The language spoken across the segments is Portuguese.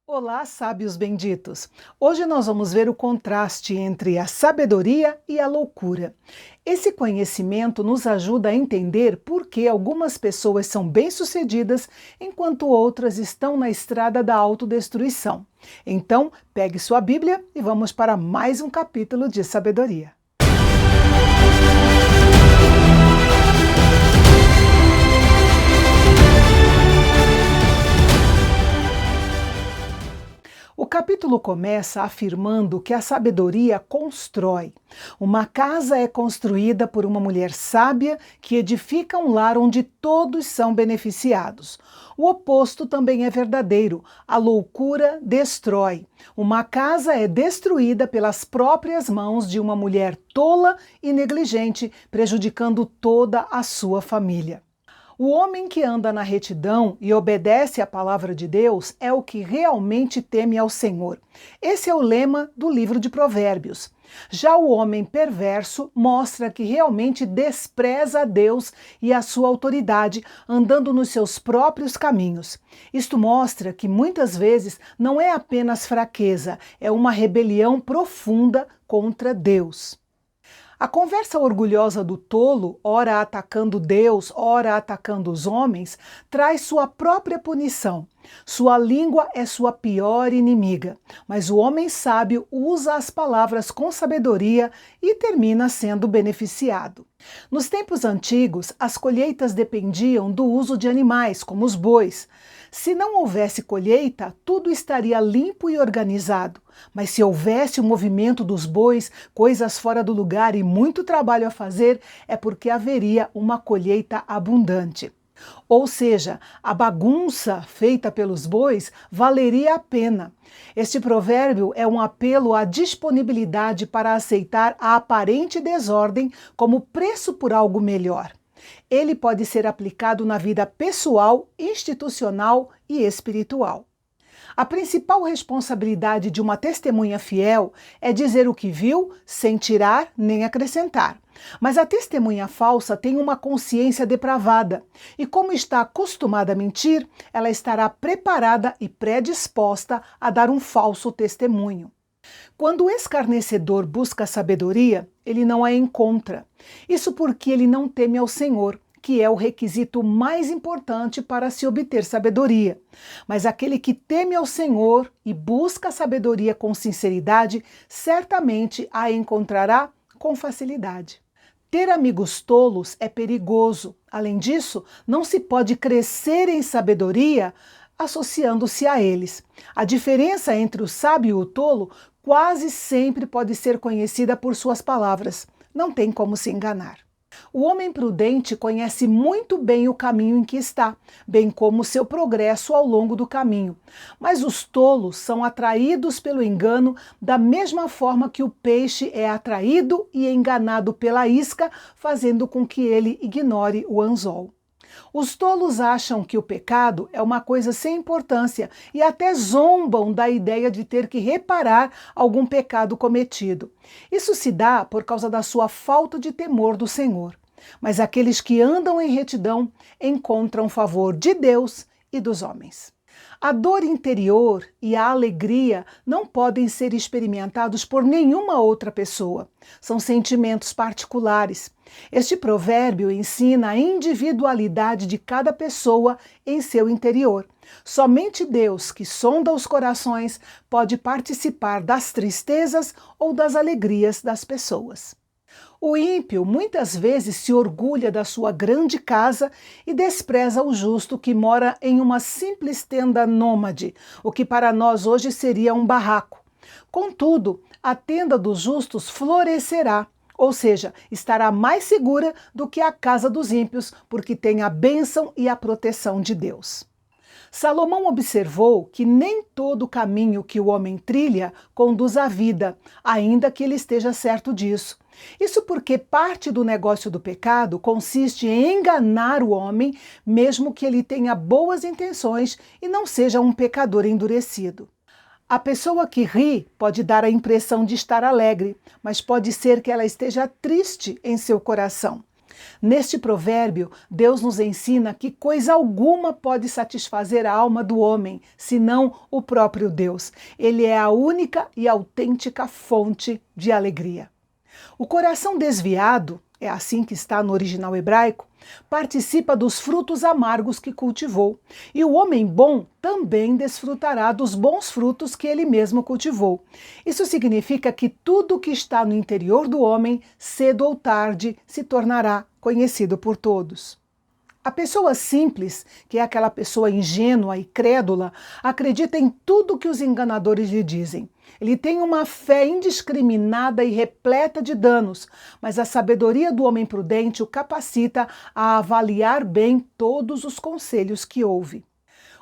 Olá, sábios benditos! Hoje nós vamos ver o contraste entre a sabedoria e a loucura. Esse conhecimento nos ajuda a entender por que algumas pessoas são bem-sucedidas enquanto outras estão na estrada da autodestruição. Então, pegue sua Bíblia e vamos para mais um capítulo de sabedoria. O capítulo começa afirmando que a sabedoria constrói. Uma casa é construída por uma mulher sábia que edifica um lar onde todos são beneficiados. O oposto também é verdadeiro. A loucura destrói. Uma casa é destruída pelas próprias mãos de uma mulher tola e negligente, prejudicando toda a sua família. O homem que anda na retidão e obedece à palavra de Deus é o que realmente teme ao Senhor. Esse é o lema do livro de Provérbios. Já o homem perverso mostra que realmente despreza a Deus e a sua autoridade, andando nos seus próprios caminhos. Isto mostra que muitas vezes não é apenas fraqueza, é uma rebelião profunda contra Deus. A conversa orgulhosa do tolo, ora atacando Deus, ora atacando os homens, traz sua própria punição. Sua língua é sua pior inimiga, mas o homem sábio usa as palavras com sabedoria e termina sendo beneficiado. Nos tempos antigos, as colheitas dependiam do uso de animais, como os bois. Se não houvesse colheita, tudo estaria limpo e organizado. Mas se houvesse o movimento dos bois, coisas fora do lugar e muito trabalho a fazer, é porque haveria uma colheita abundante. Ou seja, a bagunça feita pelos bois valeria a pena. Este provérbio é um apelo à disponibilidade para aceitar a aparente desordem como preço por algo melhor. Ele pode ser aplicado na vida pessoal, institucional e espiritual. A principal responsabilidade de uma testemunha fiel é dizer o que viu, sem tirar nem acrescentar. Mas a testemunha falsa tem uma consciência depravada, e como está acostumada a mentir, ela estará preparada e predisposta a dar um falso testemunho. Quando o escarnecedor busca sabedoria, ele não a encontra. Isso porque ele não teme ao Senhor, que é o requisito mais importante para se obter sabedoria. Mas aquele que teme ao Senhor e busca a sabedoria com sinceridade, certamente a encontrará com facilidade. Ter amigos tolos é perigoso. Além disso, não se pode crescer em sabedoria associando-se a eles. A diferença entre o sábio e o tolo quase sempre pode ser conhecida por suas palavras. Não tem como se enganar. O homem prudente conhece muito bem o caminho em que está, bem como seu progresso ao longo do caminho. Mas os tolos são atraídos pelo engano da mesma forma que o peixe é atraído e enganado pela isca, fazendo com que ele ignore o anzol. Os tolos acham que o pecado é uma coisa sem importância e até zombam da ideia de ter que reparar algum pecado cometido. Isso se dá por causa da sua falta de temor do Senhor. Mas aqueles que andam em retidão encontram favor de Deus e dos homens. A dor interior e a alegria não podem ser experimentados por nenhuma outra pessoa. São sentimentos particulares. Este provérbio ensina a individualidade de cada pessoa em seu interior. Somente Deus, que sonda os corações, pode participar das tristezas ou das alegrias das pessoas. O ímpio muitas vezes se orgulha da sua grande casa e despreza o justo que mora em uma simples tenda nômade, o que para nós hoje seria um barraco. Contudo, a tenda dos justos florescerá, ou seja, estará mais segura do que a casa dos ímpios, porque tem a bênção e a proteção de Deus. Salomão observou que nem todo caminho que o homem trilha conduz à vida, ainda que ele esteja certo disso. Isso porque parte do negócio do pecado consiste em enganar o homem, mesmo que ele tenha boas intenções e não seja um pecador endurecido. A pessoa que ri pode dar a impressão de estar alegre, mas pode ser que ela esteja triste em seu coração. Neste provérbio, Deus nos ensina que coisa alguma pode satisfazer a alma do homem, senão o próprio Deus. Ele é a única e autêntica fonte de alegria. O coração desviado, é assim que está no original hebraico, participa dos frutos amargos que cultivou, e o homem bom também desfrutará dos bons frutos que ele mesmo cultivou. Isso significa que tudo que está no interior do homem, cedo ou tarde, se tornará conhecido por todos. A pessoa simples, que é aquela pessoa ingênua e crédula, acredita em tudo que os enganadores lhe dizem. Ele tem uma fé indiscriminada e repleta de danos, mas a sabedoria do homem prudente o capacita a avaliar bem todos os conselhos que ouve.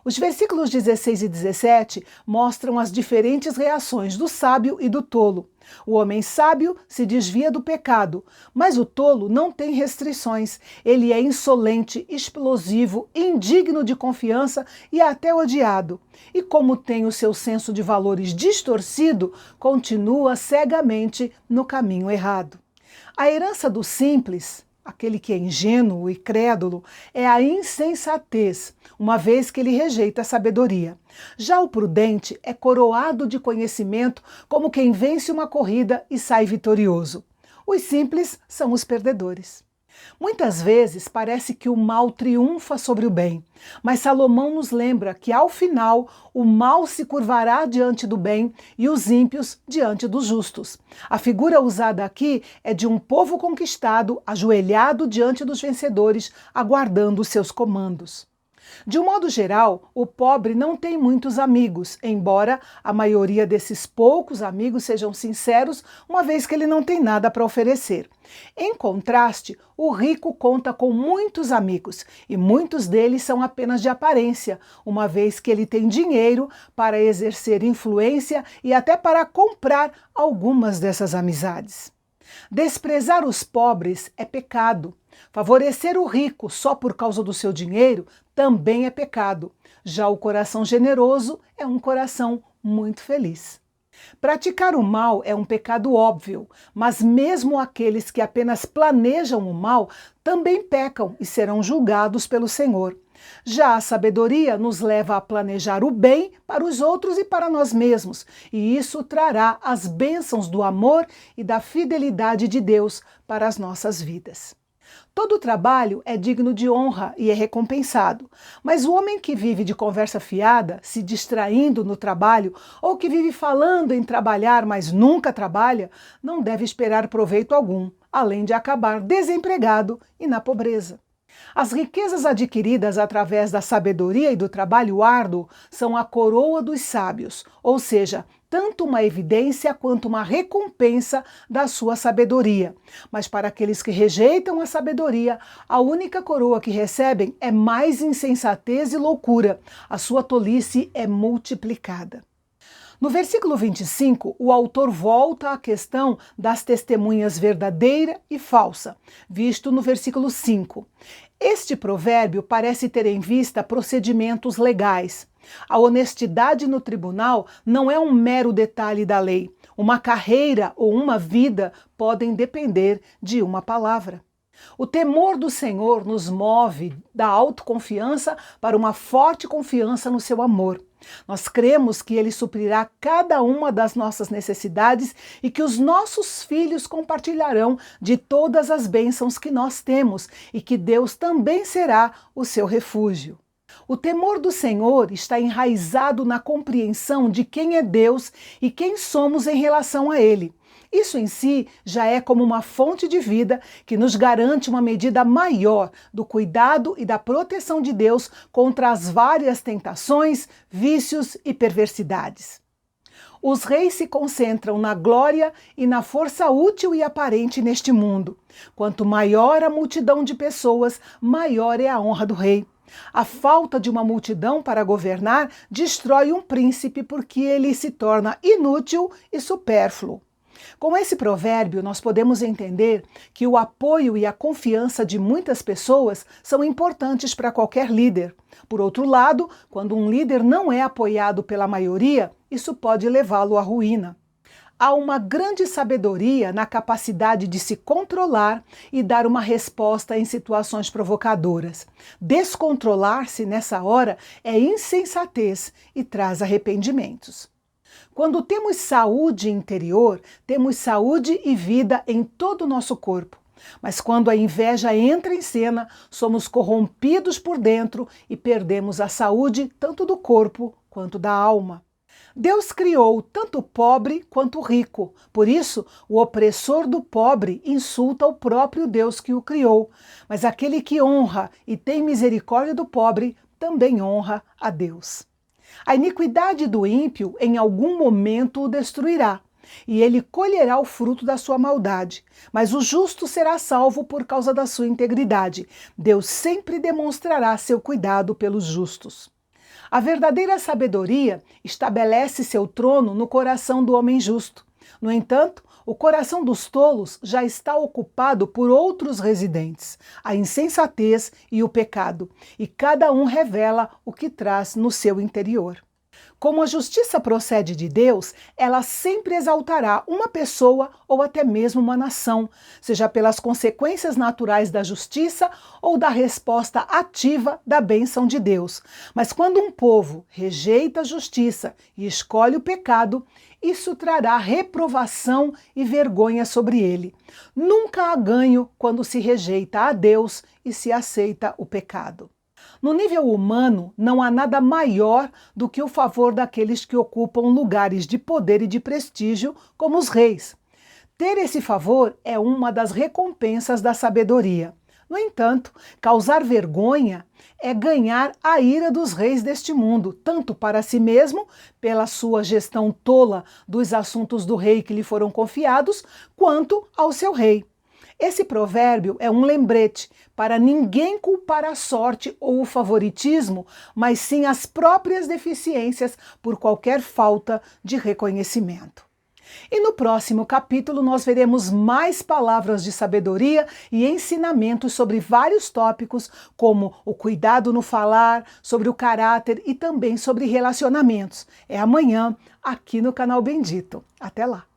Os versículos 16 e 17 mostram as diferentes reações do sábio e do tolo. O homem sábio se desvia do pecado, mas o tolo não tem restrições. Ele é insolente, explosivo, indigno de confiança e até odiado. E como tem o seu senso de valores distorcido, continua cegamente no caminho errado. A herança do simples, aquele que é ingênuo e crédulo, é a insensatez, uma vez que ele rejeita a sabedoria. Já o prudente é coroado de conhecimento como quem vence uma corrida e sai vitorioso. Os simples são os perdedores. Muitas vezes parece que o mal triunfa sobre o bem, mas Salomão nos lembra que ao final o mal se curvará diante do bem e os ímpios diante dos justos. A figura usada aqui é de um povo conquistado, ajoelhado diante dos vencedores, aguardando os seus comandos. De um modo geral, o pobre não tem muitos amigos, embora a maioria desses poucos amigos sejam sinceros, uma vez que ele não tem nada para oferecer. Em contraste, o rico conta com muitos amigos, e muitos deles são apenas de aparência, uma vez que ele tem dinheiro para exercer influência e até para comprar algumas dessas amizades. Desprezar os pobres é pecado. Favorecer o rico só por causa do seu dinheiro também é pecado. Já o coração generoso é um coração muito feliz. Praticar o mal é um pecado óbvio, mas mesmo aqueles que apenas planejam o mal também pecam e serão julgados pelo Senhor. Já a sabedoria nos leva a planejar o bem para os outros e para nós mesmos, e isso trará as bênçãos do amor e da fidelidade de Deus para as nossas vidas. Todo trabalho é digno de honra e é recompensado, mas o homem que vive de conversa fiada, se distraindo no trabalho, ou que vive falando em trabalhar, mas nunca trabalha, não deve esperar proveito algum, além de acabar desempregado e na pobreza. As riquezas adquiridas através da sabedoria e do trabalho árduo são a coroa dos sábios, ou seja, tanto uma evidência quanto uma recompensa da sua sabedoria. Mas para aqueles que rejeitam a sabedoria, a única coroa que recebem é mais insensatez e loucura. A sua tolice é multiplicada. No versículo 25, o autor volta à questão das testemunhas verdadeira e falsa, visto no versículo 5. Este provérbio parece ter em vista procedimentos legais. A honestidade no tribunal não é um mero detalhe da lei. Uma carreira ou uma vida podem depender de uma palavra. O temor do Senhor nos move da autoconfiança para uma forte confiança no seu amor. Nós cremos que Ele suprirá cada uma das nossas necessidades e que os nossos filhos compartilharão de todas as bênçãos que nós temos e que Deus também será o seu refúgio. O temor do Senhor está enraizado na compreensão de quem é Deus e quem somos em relação a Ele. Isso em si já é como uma fonte de vida que nos garante uma medida maior do cuidado e da proteção de Deus contra as várias tentações, vícios e perversidades. Os reis se concentram na glória e na força útil e aparente neste mundo. Quanto maior a multidão de pessoas, maior é a honra do rei. A falta de uma multidão para governar destrói um príncipe porque ele se torna inútil e supérfluo. Com esse provérbio, nós podemos entender que o apoio e a confiança de muitas pessoas são importantes para qualquer líder. Por outro lado, quando um líder não é apoiado pela maioria, isso pode levá-lo à ruína. Há uma grande sabedoria na capacidade de se controlar e dar uma resposta em situações provocadoras. Descontrolar-se nessa hora é insensatez e traz arrependimentos. Quando temos saúde interior, temos saúde e vida em todo o nosso corpo. Mas quando a inveja entra em cena, somos corrompidos por dentro e perdemos a saúde tanto do corpo quanto da alma. Deus criou tanto o pobre quanto o rico. Por isso, o opressor do pobre insulta o próprio Deus que o criou. Mas aquele que honra e tem misericórdia do pobre também honra a Deus. A iniquidade do ímpio em algum momento o destruirá, e ele colherá o fruto da sua maldade. Mas o justo será salvo por causa da sua integridade. Deus sempre demonstrará seu cuidado pelos justos. A verdadeira sabedoria estabelece seu trono no coração do homem justo. No entanto, o coração dos tolos já está ocupado por outros residentes, a insensatez e o pecado, e cada um revela o que traz no seu interior. Como a justiça procede de Deus, ela sempre exaltará uma pessoa ou até mesmo uma nação, seja pelas consequências naturais da justiça ou da resposta ativa da bênção de Deus. Mas quando um povo rejeita a justiça e escolhe o pecado, isso trará reprovação e vergonha sobre ele. Nunca há ganho quando se rejeita a Deus e se aceita o pecado. No nível humano, não há nada maior do que o favor daqueles que ocupam lugares de poder e de prestígio, como os reis. Ter esse favor é uma das recompensas da sabedoria. No entanto, causar vergonha é ganhar a ira dos reis deste mundo, tanto para si mesmo, pela sua gestão tola dos assuntos do rei que lhe foram confiados, quanto ao seu rei. Esse provérbio é um lembrete para ninguém culpar a sorte ou o favoritismo, mas sim as próprias deficiências por qualquer falta de reconhecimento. E no próximo capítulo nós veremos mais palavras de sabedoria e ensinamentos sobre vários tópicos, como o cuidado no falar, sobre o caráter e também sobre relacionamentos. É amanhã, aqui no canal Bendito. Até lá!